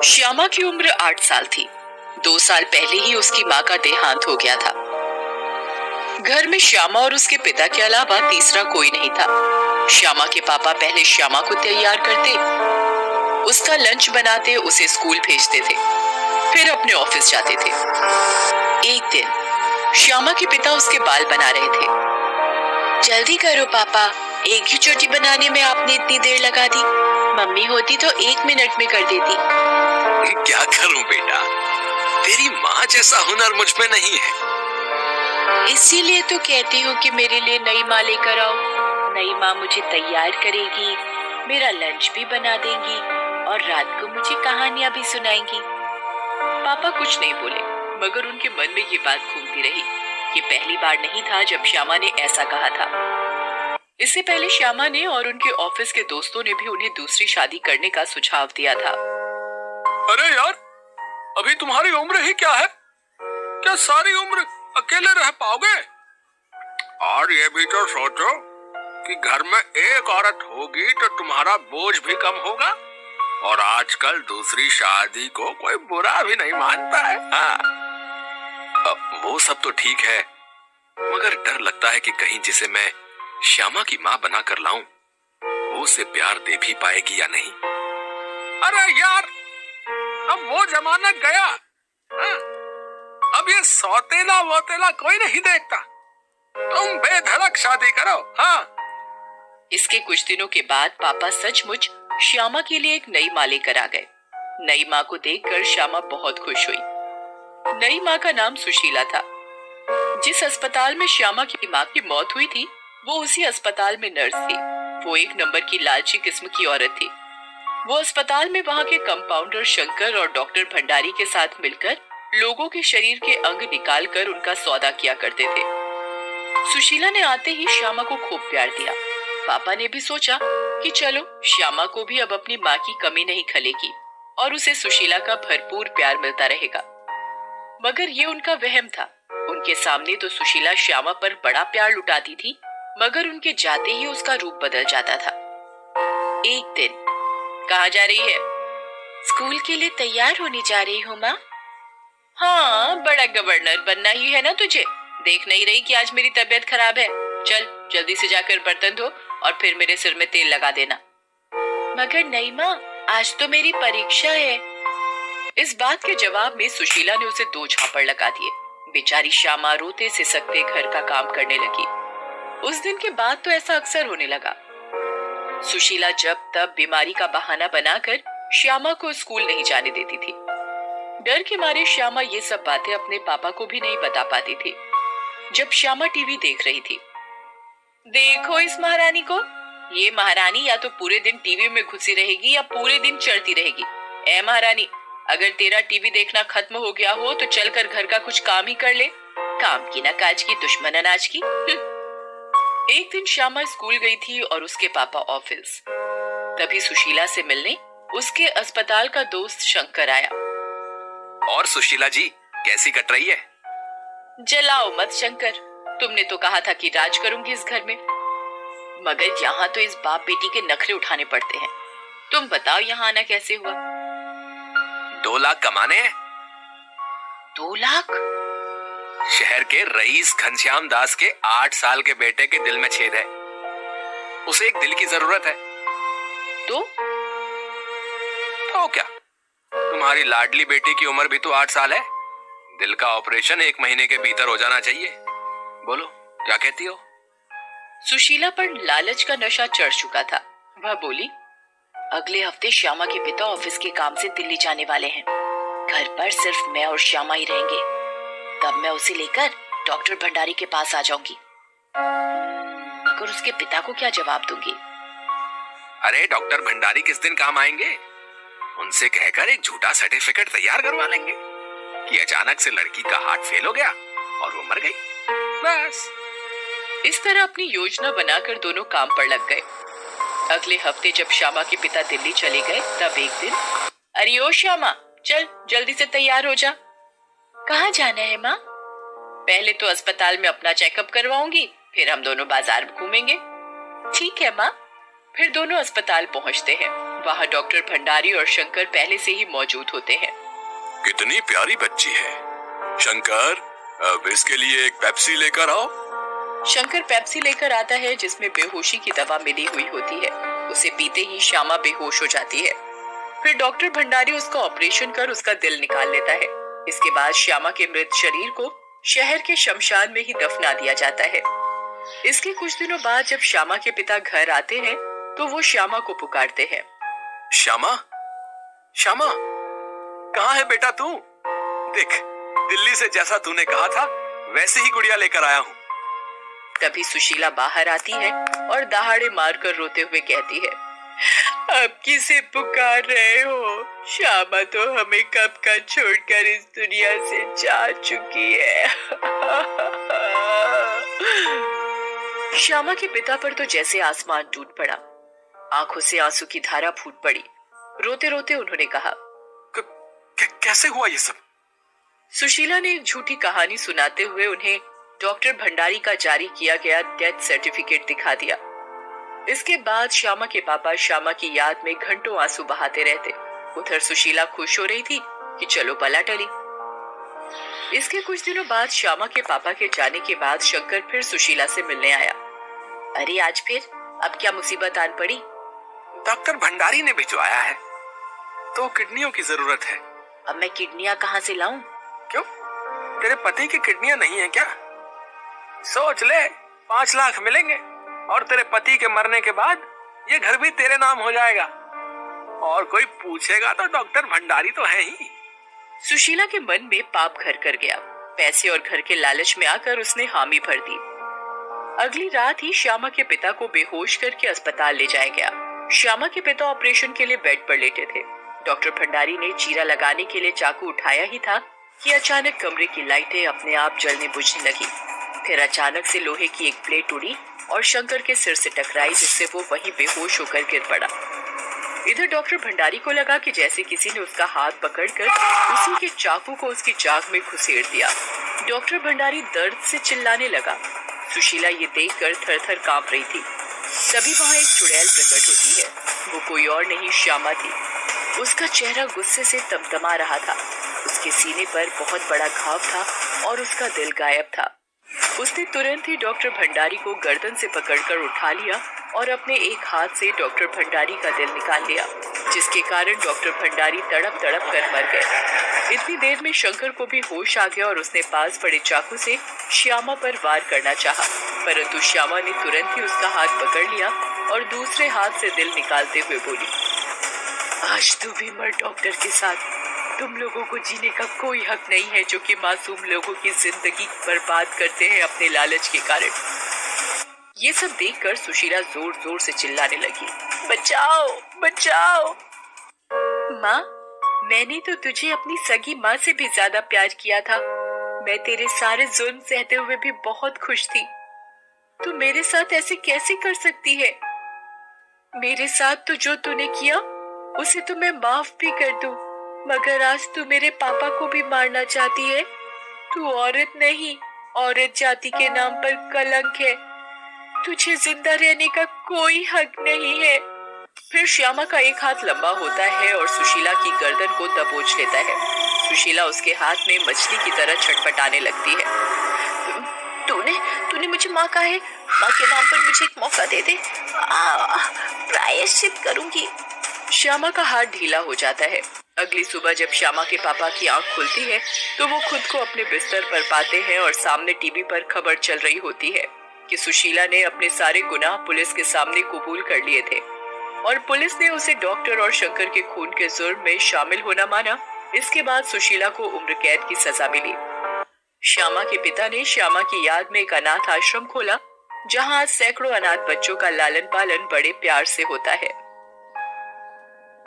श्यामा की उम्र 8 साल थी। 2 साल पहले ही उसकी माँ का देहांत हो गया था। घर में श्यामा और उसके पिता के अलावा तीसरा कोई नहीं था। श्यामा के पापा पहले श्यामा को तैयार करते, उसका लंच बनाते, उसे स्कूल भेजते थे, फिर अपने ऑफिस जाते थे। एक दिन श्यामा के पिता उसके बाल बना रहे थे। जल्दी करो पापा, एक ही चोटी बनाने में आपने इतनी देर लगा दी। मम्मी होती तो 1 मिनट में कर देती। क्या करूं बेटा, तेरी माँ जैसा हुनर मुझ में नहीं है। इसीलिए तो कहती हूँ कि मेरे लिए नई माँ लेकर आओ। नई माँ मुझे तैयार करेगी, मेरा लंच भी बना देंगी और रात को मुझे कहानियां भी सुनाएंगी। पापा कुछ नहीं बोले, मगर उनके मन में ये बात घूमती रही। ये पहली बार नहीं था जब श्यामा ने ऐसा कहा था। इससे पहले श्यामा ने और उनके ऑफिस के दोस्तों ने भी उन्हें दूसरी शादी करने का सुझाव दिया था। अरे यार, अभी तुम्हारी उम्र ही क्या है? क्या सारी उम्र अकेले रह पाओगे? और ये भी तो सोचो कि घर में एक औरत होगी तो तुम्हारा बोझ भी कम होगा, और आजकल दूसरी शादी को कोई बुरा भी नहीं मानता है। हाँ। वो सब तो ठीक है, मगर डर लगता है कि कहीं जिसे मैं श्यामा की माँ बना कर लाऊं, वो उसे प्यार दे भी पाएगी या नहीं। अरे यार, अब वो जमाना गया। हाँ? अब ये सौतेला वोतेला कोई नहीं देखता। तुम बेधड़क शादी करो। हाँ। इसके कुछ दिनों के बाद पापा सचमुच श्यामा के लिए एक नई माँ लेकर आ गए। नई माँ को देखकर श्यामा बहुत खुश हुई। नई माँ का नाम सुशीला था। जिस अस्पताल में श्यामा की माँ की मौत हुई थी, वो उसी अस्पताल में नर्स थी। वो एक नंबर की लालची किस्म की औरत थी। वो अस्पताल में वहाँ के कंपाउंडर शंकर और डॉक्टर भंडारी के साथ मिलकर लोगों के शरीर के अंग निकालकर उनका सौदा किया करते थे। सुशीला ने आते ही श्यामा को खूब प्यार दिया। पापा ने भी सोचा कि चलो श्यामा को भी अब अपनी माँ की कमी नहीं खलेगी और उसे सुशीला का भरपूर प्यार मिलता रहेगा। मगर ये उनका वहम था। उनके सामने तो सुशीला श्यामा पर बड़ा प्यार लुटाती थी, मगर उनके जाते ही उसका रूप बदल जाता था। एक दिन, कहाँ जा रही है? स्कूल के लिए तैयार होने जा रही हूँ माँ। हाँ, बड़ा गवर्नर बनना ही है ना तुझे? देख नहीं रही कि आज मेरी तबीयत खराब है? चल जल्दी से जाकर बर्तन धो और फिर मेरे सिर में तेल लगा देना। मगर नहीं माँ, आज तो मेरी परीक्षा है। इस बात के जवाब में सुशीला ने उसे 2 झापड़ लगा दिए। बेचारी श्यामा रोते सिसकते घर का काम करने लगी। उस दिन के बाद तो ऐसा अक्सर होने लगा। सुशीला जब तब बीमारी का बहाना बनाकर श्यामा को स्कूल नहीं जाने देती थी। डर के मारे श्यामा ये सब बातें अपने पापा को भी नहीं बता पाती थी। जब श्यामा टीवी देख रही थी, देखो इस महारानी को, ये महारानी या तो पूरे दिन टीवी में घुसी रहेगी या पूरे दिन चढ़ती रहेगी। ए महारानी, अगर तेरा टीवी देखना खत्म हो गया हो तो चलकर घर का कुछ काम ही कर ले। काम की ना काज की, दुश्मन अनाज की। एक दिन श्यामा स्कूल गई थी और उसके पापा ऑफिस। तभी सुशीला से मिलने उसके अस्पताल का दोस्त शंकर आया। और सुशीला जी, कैसी कट रही है? जलाओ मत शंकर, तुमने तो कहा था कि राज करूंगी इस घर में, मगर यहाँ तो इस बाप बेटी के नखरे उठाने पड़ते हैं। तुम बताओ यहाँ आना कैसे हुआ? 2 लाख कमाने हैं। 2 लाख? शहर के रईस घनश्याम दास के 8 साल के बेटे के दिल में छेद है। उसे एक दिल की जरूरत है। तो क्या तुम्हारी लाडली बेटी की उम्र भी तो 8 साल है। दिल का ऑपरेशन 1 महीने के भीतर हो जाना चाहिए। बोलो क्या कहती हो? सुशीला पर लालच का नशा चढ़ चुका था। वह बोली, अगले हफ्ते श्यामा के पिता ऑफिस के काम से दिल्ली जाने वाले हैं। घर पर सिर्फ मैं और श्यामा ही रहेंगे। तब मैं उसे लेकर डॉक्टर भंडारी के पास आ जाऊंगी। मगर उसके पिता को क्या जवाब दूंगी? अरे डॉक्टर भंडारी किस दिन काम आएंगे? उनसे कहकर एक झूठा सर्टिफिकेट तैयार करवा लेंगे कि अचानक से लड़की का हार्ट फेल हो गया और वो मर गई। बस। इस तरह अपनी योजना बनाकर दोनों काम पर लग गए। अगले हफ्ते जब श्यामा के पिता दिल्ली चले गए, तब एक दिन, अरे ओ श्यामा, चल जल्दी से तैयार हो जा। कहाँ जाना है माँ? पहले तो अस्पताल में अपना चेकअप करवाऊंगी, फिर हम दोनों बाजार घूमेंगे। ठीक है माँ। फिर दोनों अस्पताल पहुंचते हैं। वहाँ डॉक्टर भंडारी और शंकर पहले से ही मौजूद होते हैं। कितनी प्यारी बच्ची है। शंकर, अब इसके लिए एक पेप्सी लेकर आओ। शंकर पेप्सी लेकर आता है जिसमें बेहोशी की दवा मिली हुई होती है। उसे पीते ही श्यामा बेहोश हो जाती है। फिर डॉक्टर भंडारी उसका ऑपरेशन कर उसका दिल निकाल लेता है। इसके बाद श्यामा के मृत शरीर को शहर के शमशान में ही दफना दिया जाता है। इसके कुछ दिनों बाद जब श्यामा के पिता घर आते हैं तो वो श्यामा को पुकारते हैं। श्यामा, श्यामा, कहाँ है बेटा तू? देख, दिल्ली से जैसा तूने कहा था वैसे ही गुड़िया लेकर आया हूँ। तभी सुशीला बाहर आती है और दहाड़े मारकर रोते हुए कहती है, अब किसे पुकार रहे हो? श्यामा तो हमें कब का छोड़कर इस दुनिया से जा चुकी है। श्यामा के पिता पर तो जैसे आसमान टूट पड़ा। आंखों से आंसू की धारा फूट पड़ी। रोते रोते उन्होंने कहा, कैसे हुआ ये सब? सुशीला ने एक झूठी कहानी सुनाते हुए उन्हें डॉक्टर भंडारी का जारी किया गया डेथ सर्टिफिकेट दिखा दिया। इसके बाद श्यामा के पापा श्यामा की याद में घंटों आंसू बहाते रहते। उधर सुशीला खुश हो रही थी कि चलो बला टली। इसके कुछ दिनों बाद श्यामा के पापा के जाने के बाद शंकर फिर सुशीला से मिलने आया। अरे आज फिर? अब क्या मुसीबत आन पड़ी? डॉक्टर भंडारी ने भिजवाया है, तो किडनियों की जरूरत है। अब मैं किडनियां कहाँ से लाऊं? क्यों, तेरे पति की किडनियां नहीं है क्या? सोच ले, 5 लाख मिलेंगे और तेरे पति के मरने के बाद ये घर भी तेरे नाम हो जाएगा। और कोई पूछेगा तो डॉक्टर भंडारी तो है ही। सुशीला के मन में पाप घर कर गया। पैसे और घर के लालच में आकर उसने हामी भर दी। अगली रात ही श्यामा के पिता को बेहोश करके अस्पताल ले जाया गया। श्यामा के पिता ऑपरेशन के लिए बेड पर लेटे थे। डॉक्टर भंडारी ने चीरा लगाने के लिए चाकू उठाया ही था कि अचानक कमरे की लाइटें अपने आप जलने बुझने लगी। फिर अचानक से लोहे की एक प्लेट उड़ी और शंकर के सिर से टकराई, जिससे वो वहीं बेहोश होकर गिर पड़ा। इधर डॉक्टर भंडारी को लगा कि जैसे किसी ने उसका हाथ पकड़कर उसी के चाकू को उसकी जांघ में घुसेड़ दिया। डॉक्टर भंडारी दर्द से चिल्लाने लगा। सुशीला ये देखकर थर-थर कांप रही थी। तभी वहाँ एक चुड़ैल प्रकट होती है। वो कोई और नहीं, श्यामा थी। उसका चेहरा गुस्से से तमतमा रहा था। उसके सीने पर बहुत बड़ा घाव था और उसका दिल गायब था। उसने तुरंत ही डॉक्टर भंडारी को गर्दन से पकड़कर उठा लिया और अपने एक हाथ से डॉक्टर भंडारी का दिल निकाल लिया, जिसके कारण डॉक्टर भंडारी तड़प तड़प कर मर गए। इतनी देर में शंकर को भी होश आ गया और उसने पास पड़े चाकू से श्यामा पर वार करना चाहा, परंतु श्यामा ने तुरंत ही उसका हाथ पकड़ लिया और दूसरे हाथ से दिल निकालते हुए बोली, आज तू भी मर डॉक्टर के साथ। तुम लोगों को जीने का कोई हक नहीं है जो कि मासूम लोगों की जिंदगी बर्बाद करते हैं अपने लालच के कारण। ये सब देखकर सुशीला जोर जोर से चिल्लाने लगी, बचाओ बचाओ। माँ, मैंने तो तुझे अपनी सगी माँ से भी ज्यादा प्यार किया था। मैं तेरे सारे जुल्म सहते हुए भी बहुत खुश थी। तू मेरे साथ ऐसे कैसे कर सकती है? मेरे साथ तो जो तूने किया उसे तो मैं माफ भी कर दूं, मगर आज तू मेरे पापा को भी मारना चाहती है। तू औरत नहीं, औरत जाति के नाम पर कलंक है। तुझे जिंदा रहने का कोई हक नहीं है। फिर श्यामा का एक हाथ लंबा होता है और सुशीला की गर्दन को दबोच लेता है। सुशीला उसके हाथ में मछली की तरह छटपटाने लगती है। तूने मुझे माँ कहा है, माँ के नाम पर मुझे एक मौका दे दे, प्रायश्चित करूंगी। श्यामा का हाथ ढीला हो जाता है। अगली सुबह जब श्यामा के पापा की आंख खुलती है तो वो खुद को अपने बिस्तर पर पाते हैं और सामने टीवी पर खबर चल रही होती है कि सुशीला ने अपने सारे गुनाह पुलिस के सामने कबूल कर लिए थे और पुलिस ने उसे डॉक्टर और शंकर के खून के जुर्म में शामिल होना माना। इसके बाद सुशीला को उम्र कैद की सजा मिली। श्यामा के पिता ने श्यामा की याद में एक अनाथ आश्रम खोला, जहाँ आज सैकड़ों अनाथ बच्चों का लालन पालन बड़े प्यार से होता है।